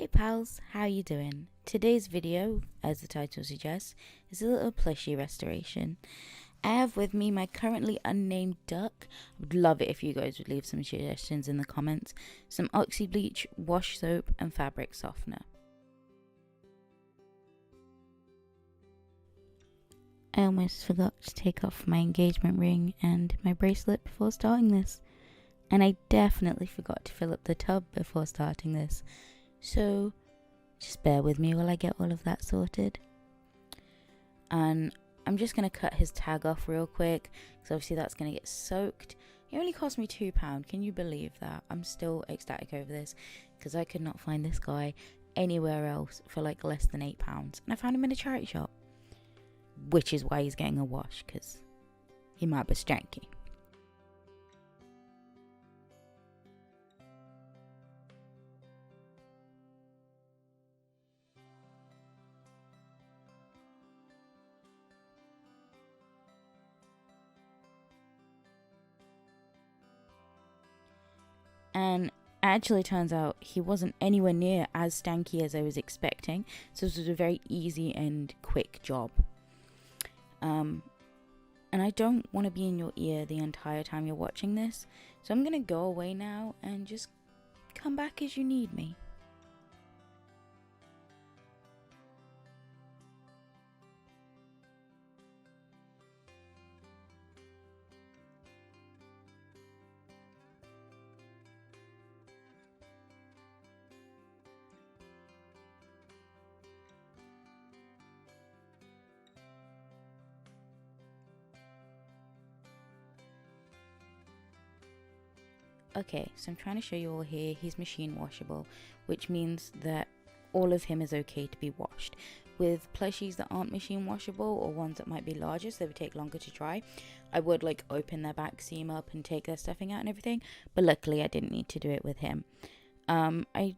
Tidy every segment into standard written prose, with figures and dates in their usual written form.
Hey pals, how you doing? Today's video, as the title suggests, is a little plushie restoration. I have with me my currently unnamed duck. I would love it if you guys would leave some suggestions in the comments. Some oxy bleach, wash soap and fabric softener. I almost forgot to take off my engagement ring and my bracelet before starting this. And I definitely forgot to fill up the tub before starting this. So just bear with me while I get all of that sorted. And I'm just going to cut his tag off real quick, because obviously that's going to get soaked. It only cost me £2. Can you believe that? I'm still ecstatic over this, because I could not find this guy anywhere else for like less than £8. And I found him in a charity shop. Which is why he's getting a wash, because he might be stanky. And actually turns out he wasn't anywhere near as stanky as I was expecting, so this was a very easy and quick job. And I don't want to be in your ear the entire time you're watching this, so I'm going to go away now and just come back as you need me. Okay, so I'm trying to show you all here, he's machine washable, which means that all of him is okay to be washed. With plushies that aren't machine washable, or ones that might be larger so they would take longer to dry, I would like open their back seam up and take their stuffing out and everything, but luckily I didn't need to do it with him. I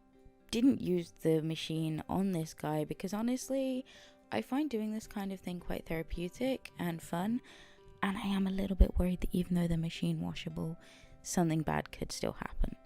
didn't use the machine on this guy because honestly, I find doing this kind of thing quite therapeutic and fun, and I am a little bit worried that even though they're machine washable, something bad could still happen.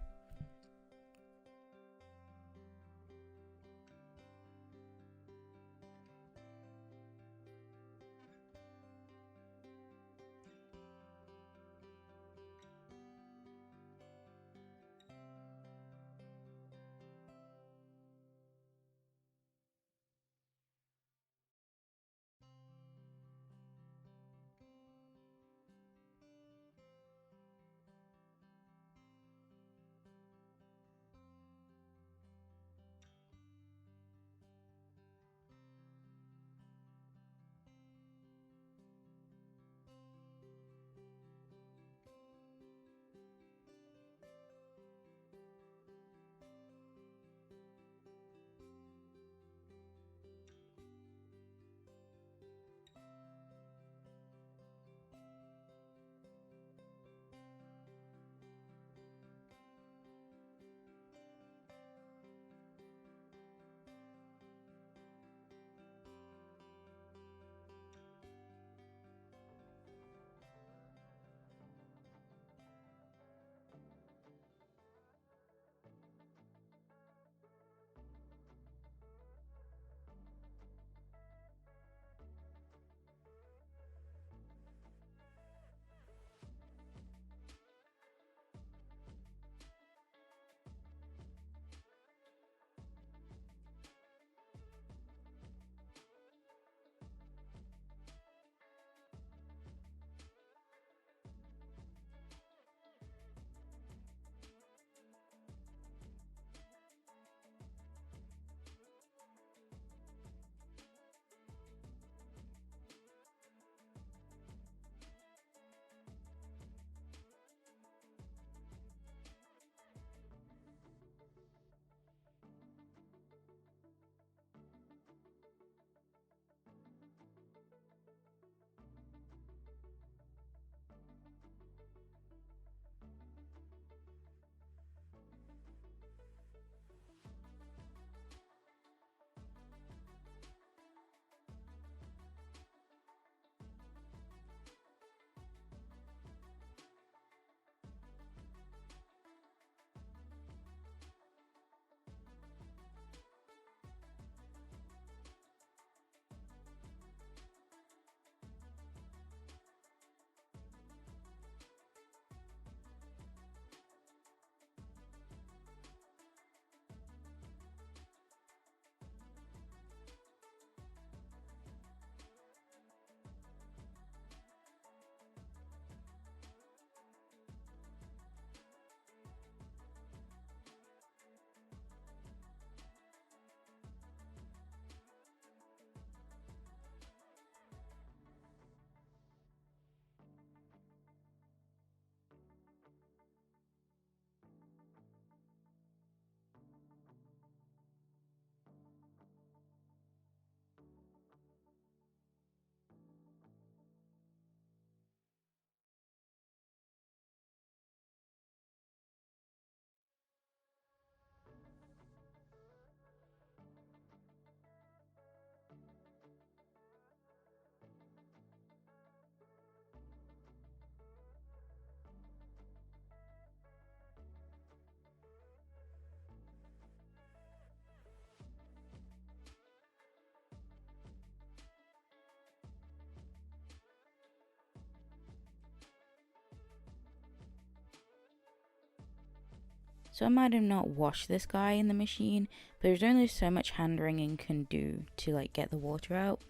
So I might have not washed this guy in the machine, but there's only so much hand wringing can do to like get the water out.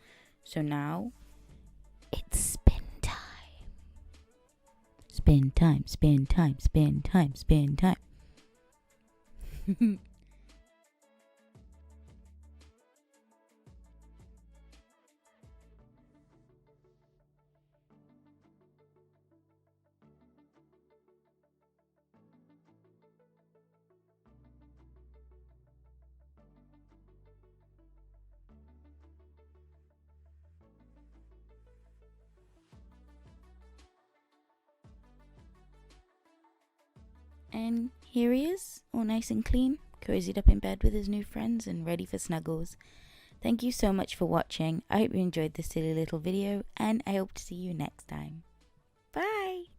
So now it's spin time. Spin time, spin time, spin time, spin time. And here he is, all nice and clean, cozied up in bed with his new friends and ready for snuggles. Thank you so much for watching. I hope you enjoyed this silly little video, and I hope to see you next time. Bye!